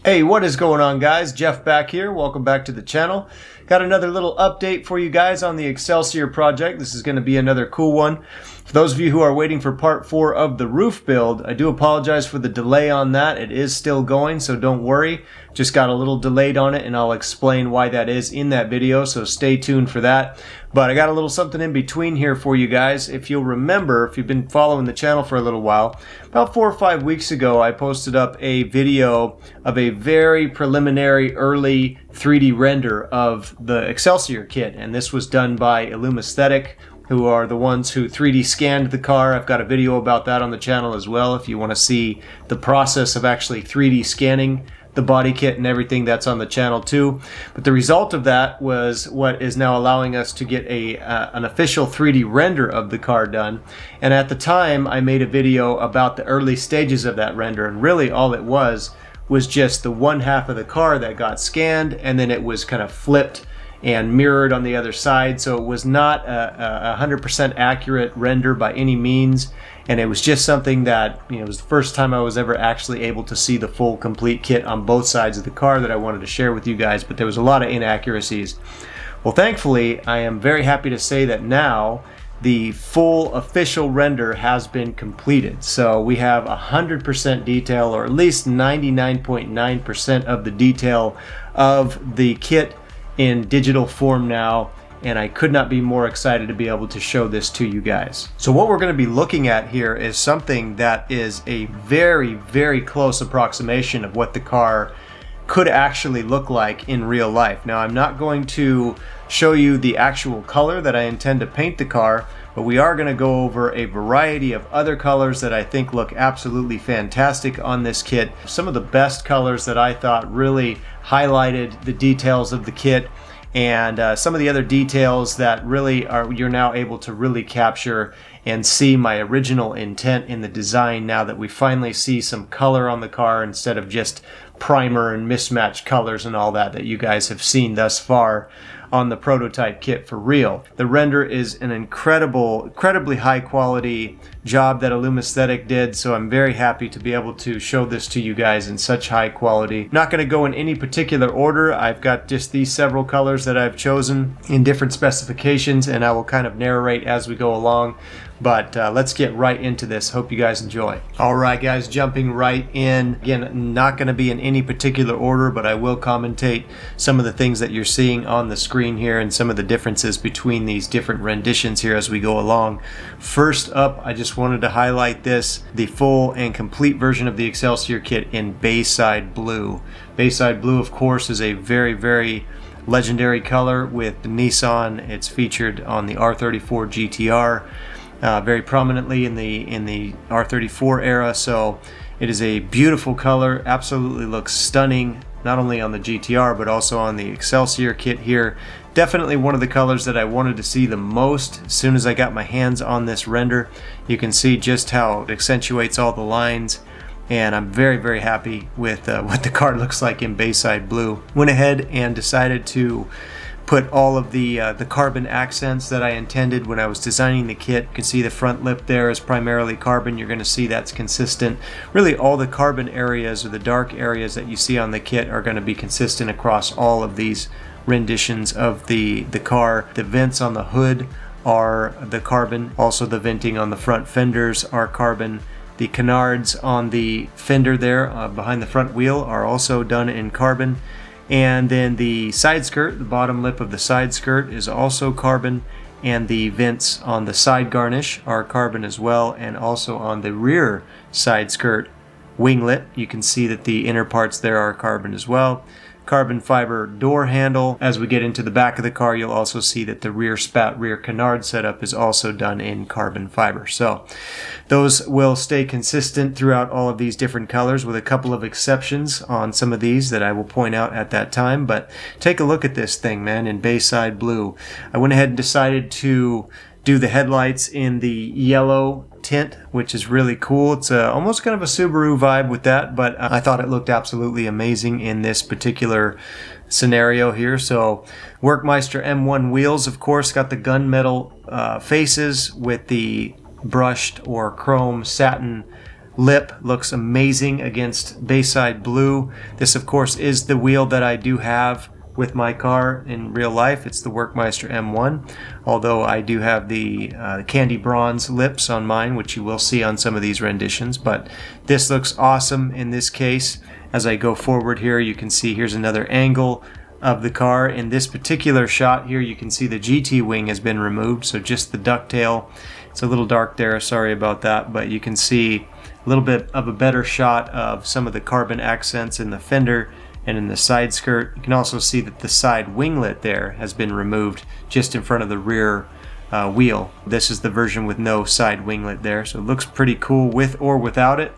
Hey, what is going on, guys? Jeff back here. Welcome back to the channel. Got another little update for you guys on the Excelsior project. This is going to be another cool one. For those of you who are waiting for part 4 of the roof build, I do apologize for the delay on that. It is still going, so don't worry. Just got a little delayed on it, and I'll explain why that is in that video, so stay tuned for that. But I got a little something in between here for you guys. If you'll remember, if you've been following the channel for a little while, about 4 or 5 weeks ago, I posted up a video of a very preliminary early 3D render of the Excelsior kit, and this was done by Illumaesthetic, who are the ones who 3D scanned the car. I've got a video about that on the channel as well if you want to see the process of actually 3D scanning the body kit and everything. That's on the channel too. But the result of that was what is now allowing us to get an official 3D render of the car done. And at the time, I made a video about the early stages of that render, and really all it was just the one half of the car that got scanned, and then it was kind of flipped and mirrored on the other side. So it was not a 100% accurate render by any means, and it was just something that, you know, it was the first time I was ever actually able to see the full complete kit on both sides of the car that I wanted to share with you guys, but there was a lot of inaccuracies. Well, thankfully, I am very happy to say that now the full official render has been completed. So we have 100% detail, or at least 99.9% of the detail of the kit in digital form now, and I could not be more excited to be able to show this to you guys. So what we're going to be looking at here is something that is a very, very close approximation of what the car could actually look like in real life. Now, I'm not going to show you the actual color that I intend to paint the car, but we are going to go over a variety of other colors that I think look absolutely fantastic on this kit. Some of the best colors that I thought really highlighted the details of the kit, and some of the other details that really you're now able to really capture and see my original intent in the design now that we finally see some color on the car instead of just primer and mismatched colors and all that you guys have seen thus far on the prototype kit for real. The render is an incredibly high quality job that Illumaesthetic did, so I'm very happy to be able to show this to you guys in such high quality. Not going to go in any particular order. I've got just these several colors that I've chosen in different specifications, and I will kind of narrate as we go along. But let's get right into this. Hope you guys enjoy. Alright guys, jumping right in. Again, not going to be in any particular order, but I will commentate some of the things that you're seeing on the screen here and some of the differences between these different renditions here as we go along. First up, I just wanted to highlight this, the full and complete version of the Excelsior kit in Bayside Blue. Bayside Blue, of course, is a very, very legendary color with Nissan. It's featured on the R34 GTR. Very prominently in the R34 era, so it is a beautiful color. Absolutely looks stunning, not only on the GTR but also on the Excelsior kit here. Definitely one of the colors that I wanted to see the most as soon as I got my hands on this render. You can see just how it accentuates all the lines, and I'm very, very happy with what the car looks like in Bayside Blue. Went ahead and decided to put all of the carbon accents that I intended when I was designing the kit. You can see the front lip there is primarily carbon. You're going to see that's consistent. Really all the carbon areas, or the dark areas that you see on the kit, are going to be consistent across all of these renditions of the car. The vents on the hood are the carbon. Also the venting on the front fenders are carbon. The canards on the fender there behind the front wheel are also done in carbon. And then the side skirt, the bottom lip of the side skirt, is also carbon, and the vents on the side garnish are carbon as well, and also on the rear side skirt winglet you can see that the inner parts there are carbon as well. Carbon fiber door handle. As we get into the back of the car, you'll also see that the rear spout, rear canard setup is also done in carbon fiber. So those will stay consistent throughout all of these different colors, with a couple of exceptions on some of these that I will point out at that time. But take a look at this thing, man, in Bayside Blue. I went ahead and decided to do the headlights in the yellow tint, which is really cool. It's almost kind of a Subaru vibe with that, but I thought it looked absolutely amazing in this particular scenario here. So Workmeister M1 wheels, of course, got the gunmetal faces with the brushed or chrome satin lip looks amazing against Bayside Blue. This, of course, is the wheel that I do have with my car in real life. It's the Workmeister M1, although I do have the candy bronze lips on mine, which you will see on some of these renditions. But this looks awesome in this case. As I go forward here, you can see here's another angle of the car. In this particular shot here, you can see the GT wing has been removed, so just the ducktail. It's a little dark there, sorry about that, but you can see a little bit of a better shot of some of the carbon accents in the fender and in the side skirt. You can also see that the side winglet there has been removed just in front of the rear wheel. This is the version with no side winglet there, so it looks pretty cool with or without it.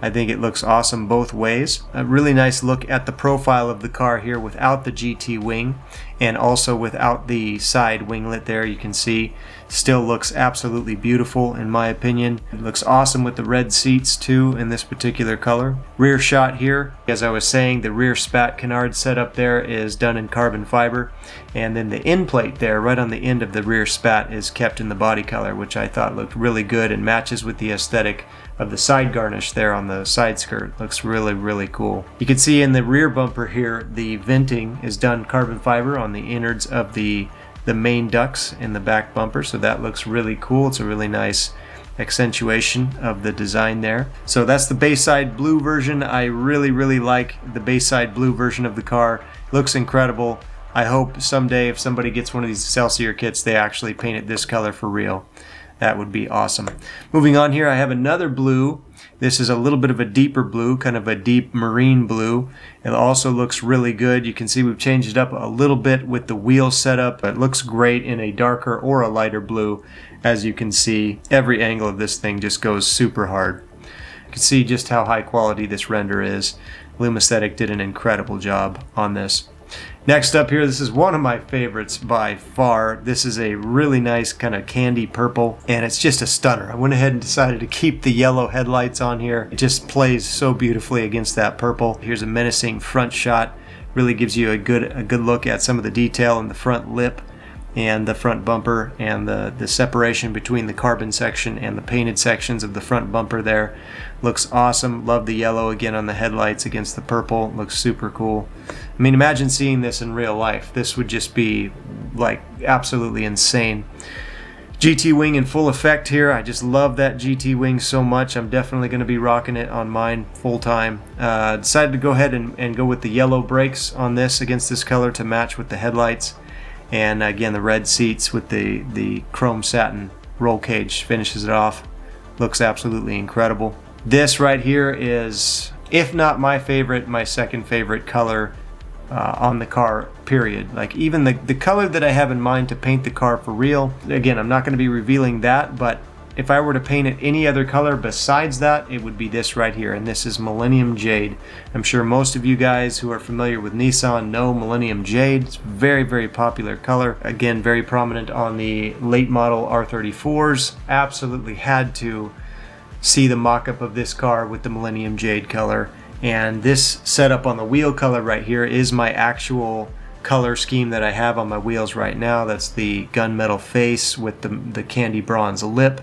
I think it looks awesome both ways. A really nice look at the profile of the car here without the GT wing and also without the side winglet there. You can see still looks absolutely beautiful in my opinion. It looks awesome with the red seats too in this particular color. Rear shot here, as I was saying, the rear spat canard setup there is done in carbon fiber, and then the end plate there right on the end of the rear spat is kept in the body color, which I thought looked really good and matches with the aesthetic of the side garnish there on the side skirt. Looks really, really cool. You can see in the rear bumper here, the venting is done carbon fiber on the innards of the main ducts in the back bumper, so that looks really cool. It's a really nice accentuation of the design there. So that's the Bayside Blue version. I really, really like the Bayside Blue version of the car. Looks incredible. I hope someday if somebody gets one of these Excelsior kits, they actually paint it this color for real. That would be awesome. Moving on here, I have another blue. This is a little bit of a deeper blue, kind of a deep marine blue. It also looks really good. You can see we've changed it up a little bit with the wheel setup. It looks great in a darker or a lighter blue. As you can see, every angle of this thing just goes super hard. You can see just how high quality this render is. Illumaesthetic did an incredible job on this. Next up here, this is one of my favorites by far. This is a really nice kind of candy purple, and it's just a stunner. I went ahead and decided to keep the yellow headlights on here. It just plays so beautifully against that purple. Here's a menacing front shot. Really gives you a good look at some of the detail in the front lip and the front bumper and the separation between the carbon section and the painted sections of the front bumper there. Looks awesome. Love the yellow again on the headlights against the purple. Looks super cool. I mean, imagine seeing this in real life. This would just be like absolutely insane. GT wing in full effect here. I just love that GT wing so much. I'm definitely going to be rocking it on mine full time. Decided to go ahead and go with the yellow brakes on this against this color to match with the headlights. And again, the red seats with the chrome satin roll cage finishes it off. Looks absolutely incredible. This right here is, if not my favorite, my second favorite color on the car, period. Like even the color that I have in mind to paint the car for real. Again, I'm not going to be revealing that, but if I were to paint it any other color besides that, it would be this right here, and this is Millennium Jade. I'm sure most of you guys who are familiar with Nissan know Millennium Jade. It's a very, very popular color. Again, very prominent on the late model R34s. Absolutely had to see the mock-up of this car with the Millennium Jade color. And this setup on the wheel color right here is my actual color scheme that I have on my wheels right now. That's the gunmetal face with the candy bronze lip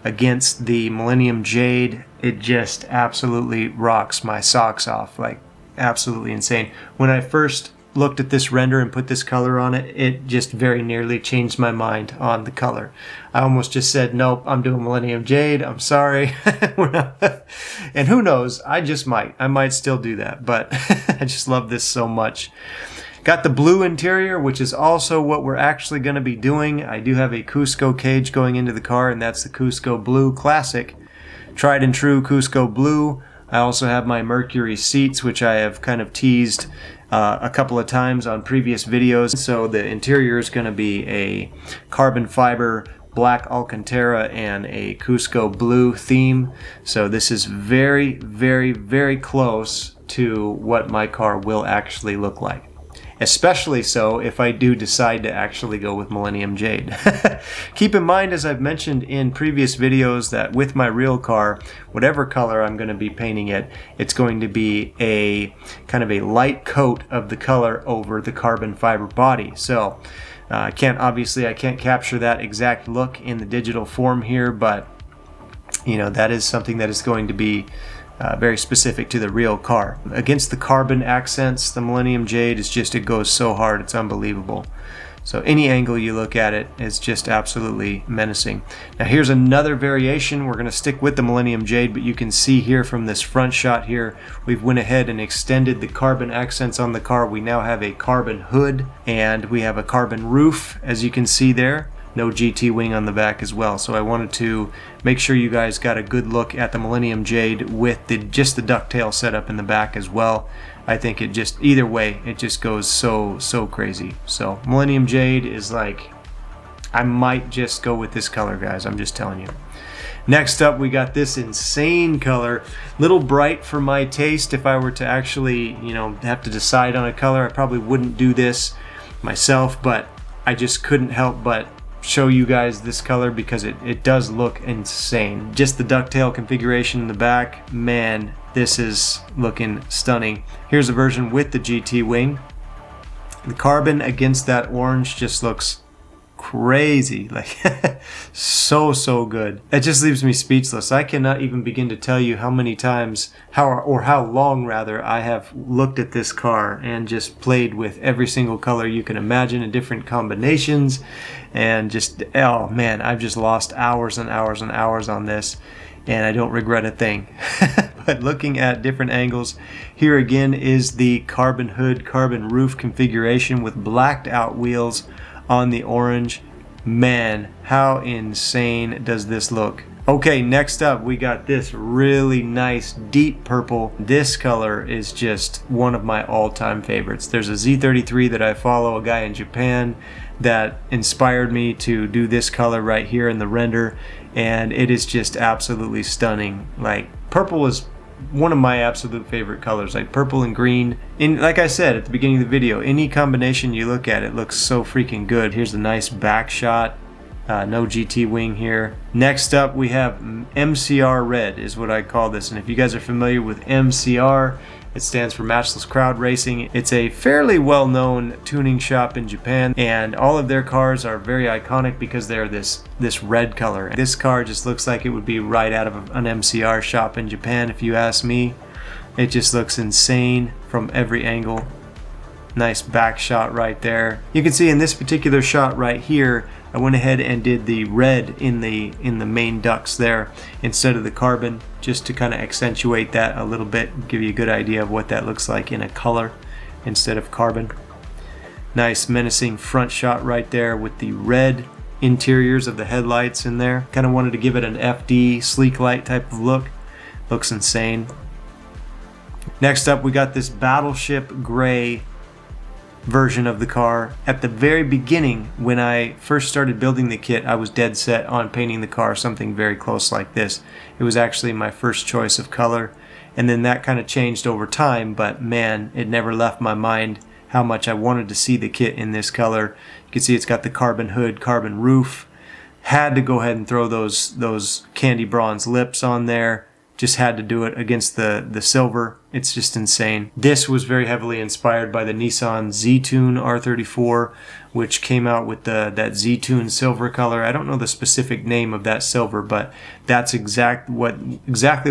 against the Millennium Jade. It just absolutely rocks my socks off, like absolutely insane. When I first looked at this render and put this color on it, it just very nearly changed my mind on the color. I almost just said, nope, I'm doing Millennium Jade, I'm sorry. And who knows, I might still do that, but I just love this so much. Got the blue interior, which is also what we're actually going to be doing. I do have a Cusco cage going into the car, and that's the Cusco Blue Classic. Tried and true Cusco Blue. I also have my Mercury seats, which I have kind of teased a couple of times on previous videos. So the interior is going to be a carbon fiber black Alcantara and a Cusco Blue theme. So this is very, very, very close to what my car will actually look like. Especially so if I do decide to actually go with Millennium Jade. Keep in mind, as I've mentioned in previous videos, that with my real car, whatever color I'm going to be painting it, it's going to be a kind of a light coat of the color over the carbon fiber body. So I can't capture that exact look in the digital form here, but you know, that is something that is going to be very specific to the real car. Against the carbon accents, the Millennium Jade is just, it goes so hard, it's unbelievable. So any angle you look at it is just absolutely menacing. Now here's another variation. We're going to stick with the Millennium Jade, but you can see here from this front shot here, we've went ahead and extended the carbon accents on the car. We now have a carbon hood and we have a carbon roof, as you can see there. No GT wing on the back as well. So I wanted to make sure you guys got a good look at the Millennium Jade with just the ducktail setup in the back as well. I think it just, either way, it just goes so crazy. So Millennium Jade is like, I might just go with this color, guys. I'm just telling you. Next up, we got this insane color. Little bright for my taste. If I were to actually, you know, have to decide on a color, I probably wouldn't do this myself, but I just couldn't help but show you guys this color because it does look insane. Just the ducktail configuration in the back, man, this is looking stunning. Here's a version with the GT wing. The carbon against that orange just looks crazy, like so good. It just leaves me speechless. I cannot even begin to tell you how many times, how long rather, I have looked at this car and just played with every single color you can imagine in different combinations, and just, oh man, I've just lost hours and hours and hours on this, and I don't regret a thing. But looking at different angles, here again is the carbon hood, carbon roof configuration with blacked out wheels on the orange. Man, how insane does this look? Okay, next up we got this really nice deep purple. This color is just one of my all-time favorites. There's a Z33 that I follow, a guy in Japan, that inspired me to do this color right here in the render, and it is just absolutely stunning. Like, purple is one of my absolute favorite colors, like purple and green. And like I said at the beginning of the video, any combination you look at, it looks so freaking good. Here's a nice back shot. No GT wing here. Next up we have MCR Red is what I call this, and if you guys are familiar with MCR, it stands for Matchless Crowd Racing. It's a fairly well-known tuning shop in Japan, and all of their cars are very iconic because they're this red color. This car just looks like it would be right out of an MCR shop in Japan, if you ask me. It just looks insane from every angle. Nice back shot right there. You can see in this particular shot right here, I went ahead and did the red in the main ducts there instead of the carbon, just to kind of accentuate that a little bit, give you a good idea of what that looks like in a color instead of carbon. Nice menacing front shot right there with the red interiors of the headlights in there. Kind of wanted to give it an FD sleek light type of look. Looks insane. Next up we got this Battleship Gray version of the car. At the very beginning, when I first started building the kit, I was dead set on painting the car something very close like this. It was actually my first choice of color, and then that kind of changed over time, but man, it never left my mind how much I wanted to see the kit in this color. You can see it's got the carbon hood, carbon roof. Had to go ahead and throw those candy bronze lips on there. Just had to do it against the silver. It's just insane. This was very heavily inspired by the Nissan Z-Tune R34, which came out with that Z-Tune silver color. I don't know the specific name of that silver, but that's exactly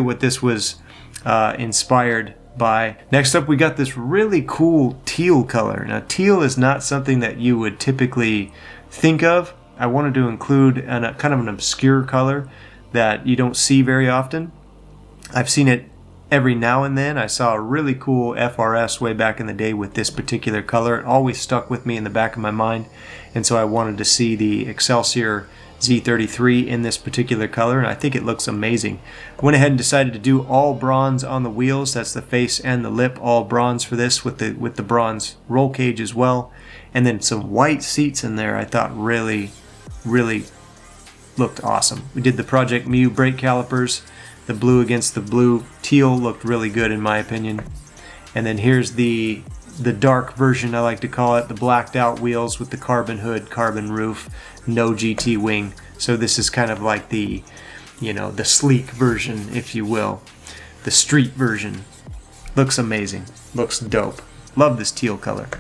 what this was inspired by. Next up we got this really cool teal color. Now teal is not something that you would typically think of. I wanted to include a kind of an obscure color that you don't see very often. I've seen it every now and then. I saw a really cool FRS way back in the day with this particular color. It always stuck with me in the back of my mind, and so I wanted to see the Excelsior Z33 in this particular color, and I think it looks amazing. I went ahead and decided to do all bronze on the wheels. That's the face and the lip, all bronze for this, with the bronze roll cage as well, and then some white seats in there. I thought really looked awesome. We did the Project Mu brake calipers. The blue against the blue. Teal looked really good in my opinion. And then here's the dark version, I like to call it, the blacked out wheels with the carbon hood, carbon roof, no GT wing. So this is kind of like the, you know, the sleek version, if you will. The street version. Looks amazing. Looks dope. Love this teal color.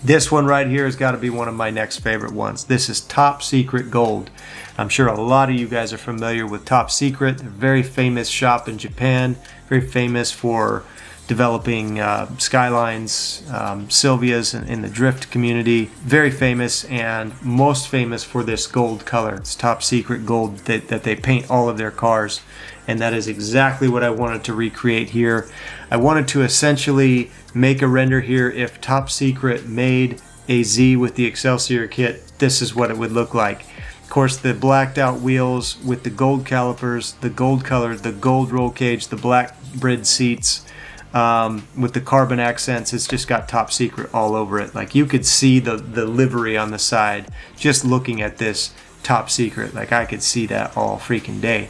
This one right here has got to be one of my next favorite ones. This is Top Secret Gold. I'm sure a lot of you guys are familiar with Top Secret. They're a very famous shop in Japan, very famous for developing Skylines, Sylvias in the drift community. Very famous, and most famous for this gold color. It's Top Secret Gold that they paint all of their cars, and that is exactly what I wanted to recreate here. I wanted to essentially make a render here. If Top Secret made a Z with the Excelsior kit, this is what it would look like. Of course, the blacked out wheels with the gold calipers, the gold color, the gold roll cage, the black brid seats, with the carbon accents. It's just got Top Secret all over it. Like, you could see the livery on the side just looking at this Top Secret. Like, I could see that all freaking day.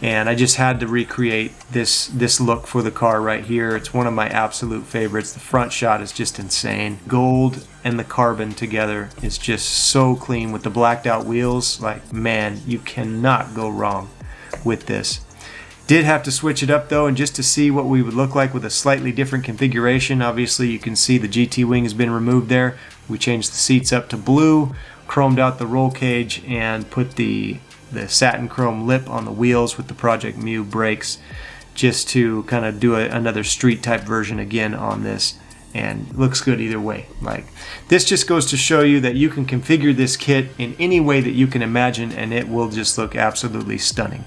And I just had to recreate this look for the car right here. It's one of my absolute favorites. The front shot is just insane. Gold and the carbon together is just so clean with the blacked out wheels. Like, man, you cannot go wrong with this. Did have to switch it up though, and just to see what we would look like with a slightly different configuration. Obviously you can see the GT wing has been removed there. We changed the seats up to blue, chromed out the roll cage, and put the satin chrome lip on the wheels with the Project Mu brakes, just to kind of do another street type version again on this, and looks good either way. Like, this just goes to show you that you can configure this kit in any way that you can imagine, and it will just look absolutely stunning.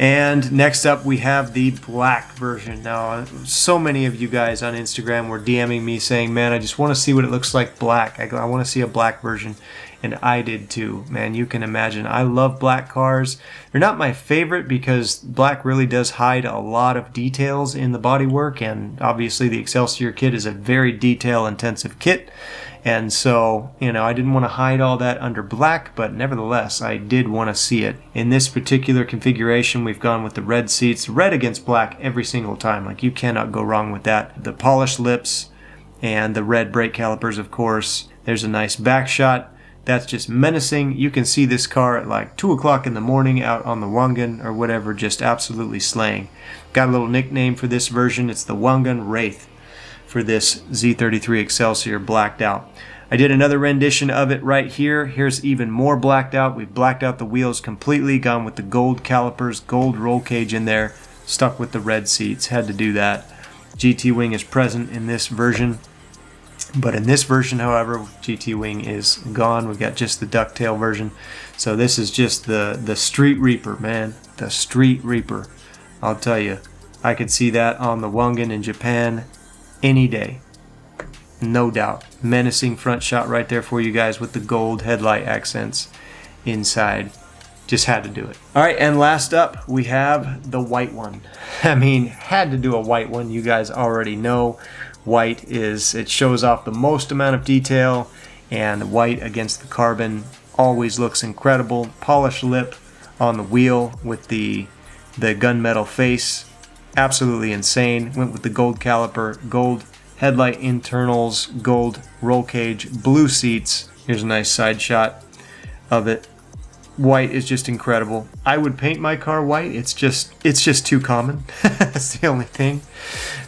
And next up we have the black version. Now, so many of you guys on Instagram were DMing me saying, man, I just want to see what it looks like black. I want to see a black version. And I did too. Man, you can imagine. I love black cars. They're not my favorite because black really does hide a lot of details in the bodywork, and obviously the Excelsior kit is a very detail intensive kit. And so, you know, I didn't want to hide all that under black, but nevertheless, I did want to see it. In this particular configuration, we've gone with the red seats, red against black every single time. Like, you cannot go wrong with that. The polished lips and the red brake calipers, of course. There's a nice back shot. That's just menacing. You can see this car at like 2 o'clock in the morning out on the Wangan or whatever, just absolutely slaying. Got a little nickname for this version. It's the Wangan Wraith for this Z33 Excelsior blacked out. I did another rendition of it right here. Here's even more blacked out. We've blacked out the wheels completely, gone with the gold calipers, gold roll cage in there, stuck with the red seats. Had to do that. GT wing is present in this version. But in this version, however, GT wing is gone. We've got just the ducktail version. So this is just the Street Reaper, man. The Street Reaper. I'll tell you, I could see that on the Wangan in Japan any day. No doubt. Menacing front shot right there for you guys with the gold headlight accents inside. Just had to do it. Alright, and last up, we have the white one. I mean, had to do a white one. You guys already know. White it shows off the most amount of detail, and white against the carbon always looks incredible. Polished lip on the wheel with the gunmetal face, absolutely insane. Went with the gold caliper, gold headlight internals, gold roll cage, blue seats. Here's a nice side shot of it. White is just incredible. I would paint my car white. It's just too common. That's the only thing.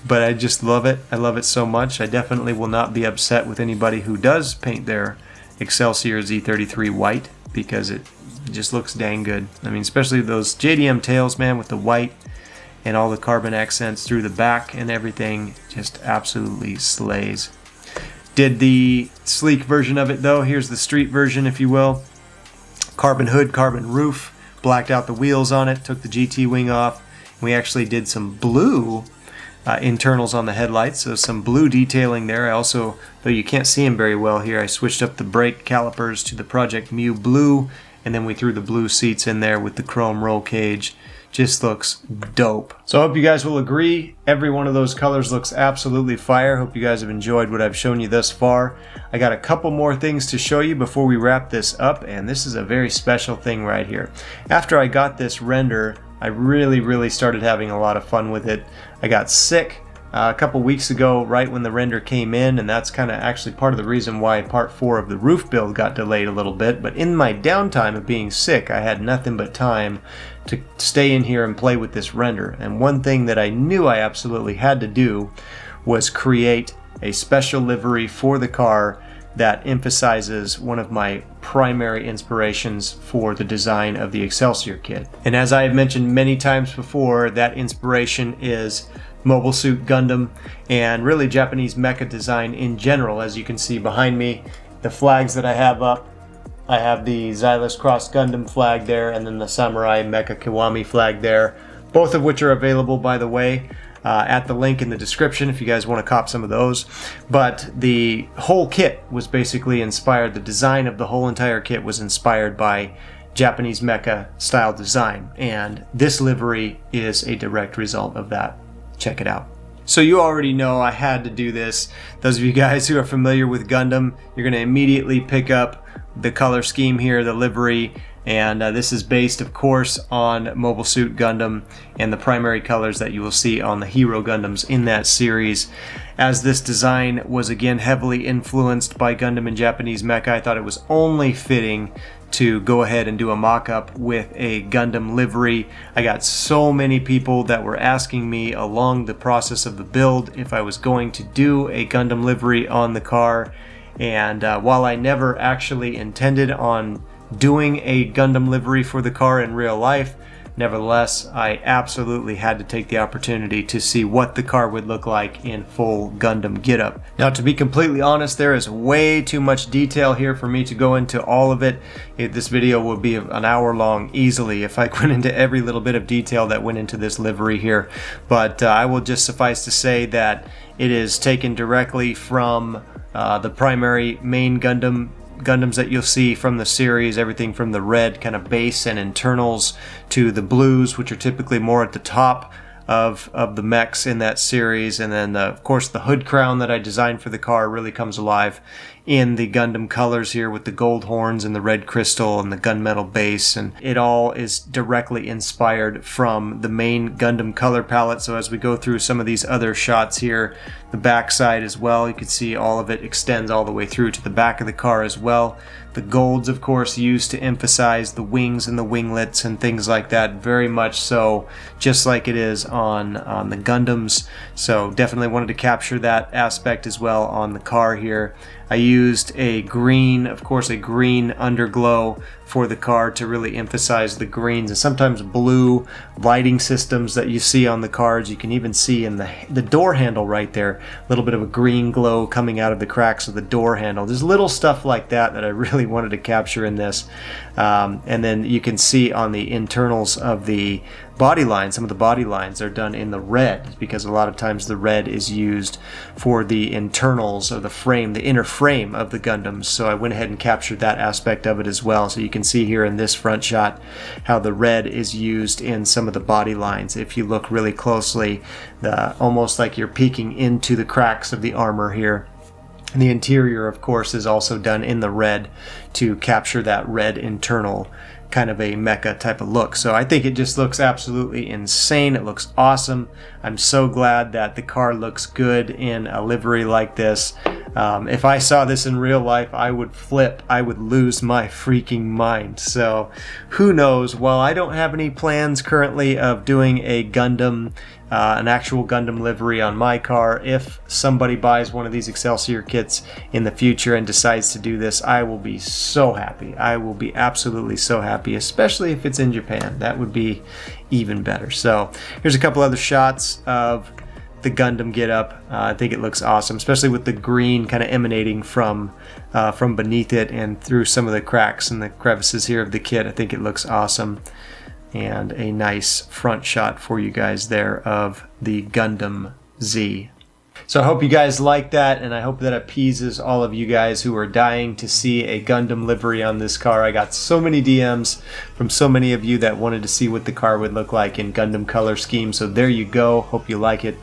But I just love it. I love it so much. I definitely will not be upset with anybody who does paint their Excelsior Z33 white, because it just looks dang good. I mean, especially those JDM tails, man, with the white and all the carbon accents through the back and everything. Just absolutely slays. Did the sleek version of it though. Here's the street version, if you will. Carbon hood, carbon roof, blacked out the wheels on it, took the GT wing off. We actually did some blue internals on the headlights, so some blue detailing there. I also, though you can't see them very well here, I switched up the brake calipers to the Project Mu blue, and then we threw the blue seats in there with the chrome roll cage. Just looks dope. So I hope you guys will agree. Every one of those colors looks absolutely fire. Hope you guys have enjoyed what I've shown you thus far. I got a couple more things to show you before we wrap this up, and this is a very special thing right here. After I got this render, I really started having a lot of fun with it. I got sick a couple weeks ago right when the render came in, and that's kind of actually part of the reason why part 4 of the roof build got delayed a little bit. But in my downtime of being sick, I had nothing but time to stay in here and play with this render. And one thing that I knew I absolutely had to do was create a special livery for the car that emphasizes one of my primary inspirations for the design of the Excelsior kit. And as I have mentioned many times before, that inspiration is Mobile Suit Gundam and really Japanese mecha design in general. As you can see behind me, the flags that I have up, I have the Xylus Cross Gundam flag there, and then the Samurai Mecha Kiwami flag there, both of which are available, by the way, at the link in the description if you guys want to cop some of those. But the whole kit was basically inspired, the design of the whole entire kit was inspired by Japanese mecha style design, and this livery is a direct result of that. Check it out. So you already know I had to do this. Those of you guys who are familiar with Gundam, you're going to immediately pick up the color scheme here, the livery, and this is based, of course, on Mobile Suit Gundam and the primary colors that you will see on the Hero Gundams in that series. As this design was again heavily influenced by Gundam and Japanese mecha, I thought it was only fitting to go ahead and do a mock-up with a Gundam livery. I got so many people that were asking me along the process of the build if I was going to do a Gundam livery on the car, and while I never actually intended on doing a Gundam livery for the car in real life, nevertheless, I absolutely had to take the opportunity to see what the car would look like in full Gundam getup. Now, to be completely honest, there is way too much detail here for me to go into all of it. This video would be an hour long easily if I went into every little bit of detail that went into this livery here. But I will just suffice to say that it is taken directly from the primary main Gundams that you'll see from the series, everything from the red kind of base and internals to the blues, which are typically more at the top of the mechs in that series, and then of course the hood crown that I designed for the car really comes alive in the Gundam colors here with the gold horns and the red crystal and the gunmetal base, and it all is directly inspired from the main Gundam color palette. So as we go through some of these other shots here, the back side as well, you can see all of it extends all the way through to the back of the car as well. The golds, of course, used to emphasize the wings and the winglets and things like that, very much so, just like it is on the Gundams. So definitely wanted to capture that aspect as well on the car here. I used a green, of course, a green underglow for the car to really emphasize the greens and sometimes blue lighting systems that you see on the cars. You can even see in the door handle right there, a little bit of a green glow coming out of the cracks of the door handle. There's little stuff like that that I really wanted to capture in this. And then you can see on the internals of the body line, some of the body lines are done in the red because a lot of times the red is used for the internals of the frame, the inner frame of the Gundams. So I went ahead and captured that aspect of it as well. So you can see here in this front shot how the red is used in some of the body lines. If you look really closely, almost like you're peeking into the cracks of the armor here. And the interior, of course, is also done in the red to capture that red internal kind of a mecha type of look. So I think it just looks absolutely insane. It looks awesome. I'm so glad that the car looks good in a livery like this. If I saw this in real life, I would flip. I would lose my freaking mind. So who knows? While I don't have any plans currently of doing a Gundam, an actual Gundam livery on my car, if somebody buys one of these Excelsior kits in the future and decides to do this, I will be so happy. I will be absolutely so happy, especially if it's in Japan. That would be even better. So here's a couple other shots of the Gundam getup. I think it looks awesome, especially with the green kind of emanating from beneath it and through some of the cracks and the crevices here of the kit. I think it looks awesome. And a nice front shot for you guys there of the Gundam Z. So I hope you guys like that, and I hope that appeases all of you guys who are dying to see a Gundam livery on this car. I got so many DMs from so many of you that wanted to see what the car would look like in Gundam color scheme. So there you go. Hope you like it.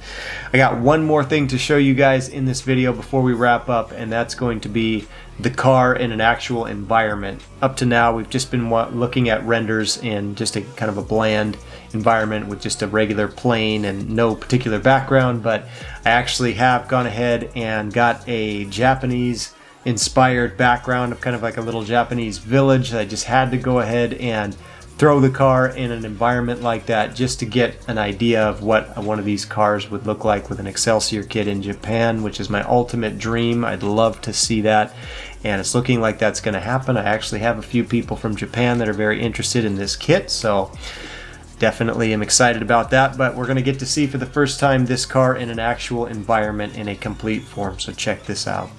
I got one more thing to show you guys in this video before we wrap up, and that's going to be the car in an actual environment. Up to now, we've just been looking at renders in just a kind of a bland environment with just a regular plane and no particular background, but I actually have gone ahead and got a Japanese inspired background of kind of like a little Japanese village. I just had to go ahead and throw the car in an environment like that just to get an idea of what one of these cars would look like with an Excelsior kit in Japan, which is my ultimate dream. I'd love to see that, and it's looking like that's going to happen. I actually have a few people from Japan that are very interested in this kit, so definitely am excited about that. But we're going to get to see for the first time this car in an actual environment in a complete form, so check this out.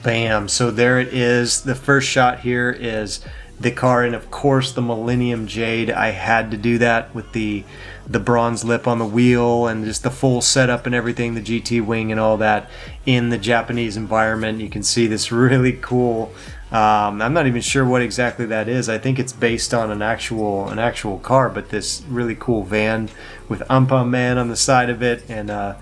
Bam! So there it is. The first shot here is the car, and of course the Millennium Jade. I had to do that with the bronze lip on the wheel and just the full setup and everything, the GT wing and all that in the Japanese environment. You can see this really cool, I'm not even sure what exactly that is. I think it's based on an actual car, but this really cool van with Anpan Man on the side of it, and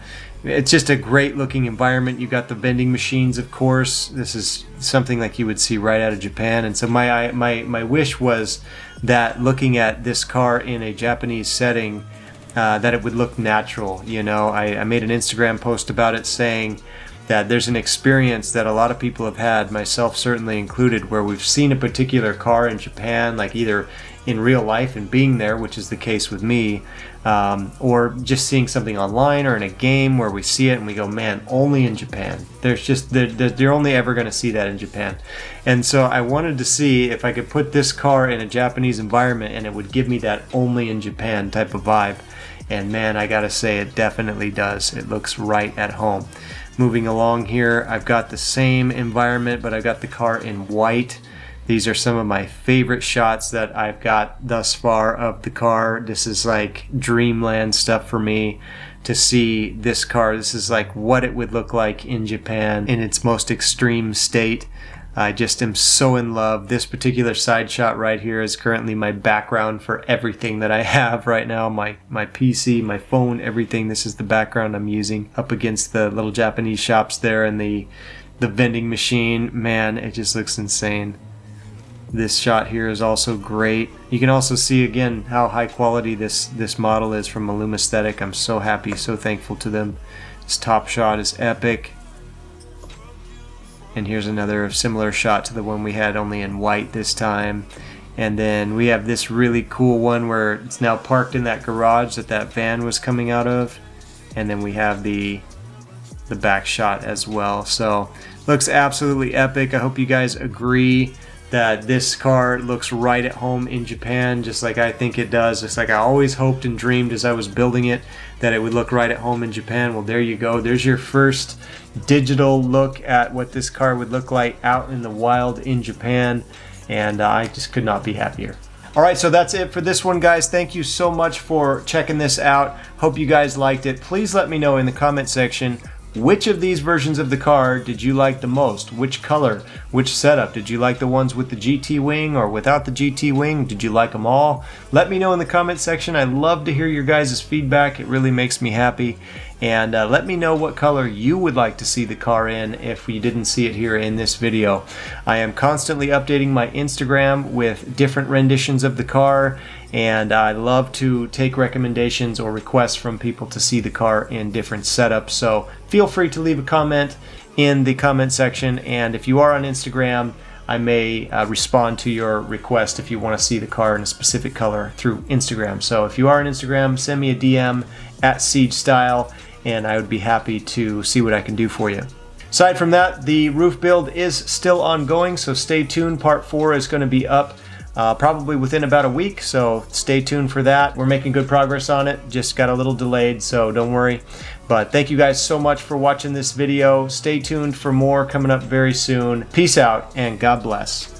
it's just a great looking environment. You got the vending machines, of course. This is something like you would see right out of Japan. And so my wish was that looking at this car in a Japanese setting, that it would look natural. You know, I made an Instagram post about it saying that there's an experience that a lot of people have had, myself certainly included, where we've seen a particular car in Japan, like either in real life and being there, which is the case with me, or just seeing something online or in a game where we see it and we go, man, only in Japan. They're only ever going to see that in Japan. And so I wanted to see if I could put this car in a Japanese environment and it would give me that only in Japan type of vibe. And man, I gotta say, it definitely does. It looks right at home. Moving along here, I've got the same environment, but I've got the car in white. These are some of my favorite shots that I've got thus far of the car. This is like dreamland stuff for me to see this car. This is like what it would look like in Japan in its most extreme state. I just am so in love. This particular side shot right here is currently my background for everything that I have right now. My PC, my phone, everything. This is the background I'm using up against the little Japanese shops there and the vending machine. Man, it just looks insane. This shot here is also great. You can also see again how high quality this model is from Illumaesthetic. I'm so happy, so thankful to them. This top shot is epic. And here's another similar shot to the one we had, only in white this time. And then we have this really cool one where it's now parked in that garage that van was coming out of. And then we have the back shot as well. So looks absolutely epic. I hope you guys agree that this car looks right at home in Japan, just like I think it does. Just like I always hoped and dreamed as I was building it that it would look right at home in Japan. Well, there you go. There's your first digital look at what this car would look like out in the wild in Japan, and I just could not be happier. Alright, so that's it for this one, guys. Thank you so much for checking this out. Hope you guys liked it. Please let me know in the comment section, which of these versions of the car did you like the most? Which color? Which setup? Did you like the ones with the GT wing or without the GT wing? Did you like them all? Let me know in the comment section. I love to hear your guys' feedback. It really makes me happy. And let me know what color you would like to see the car in if you didn't see it here in this video. I am constantly updating my Instagram with different renditions of the car, and I love to take recommendations or requests from people to see the car in different setups. So feel free to leave a comment in the comment section, and if you are on Instagram, I may respond to your request if you want to see the car in a specific color through Instagram. So if you are on Instagram, send me a DM at Siege Style, and I would be happy to see what I can do for you. Aside from that, the roof build is still ongoing, so stay tuned. Part 4 is going to be up probably within about a week, so stay tuned for that. We're making good progress on it, just got a little delayed, so don't worry. But thank you guys so much for watching this video. Stay tuned for more coming up very soon. Peace out, and God bless.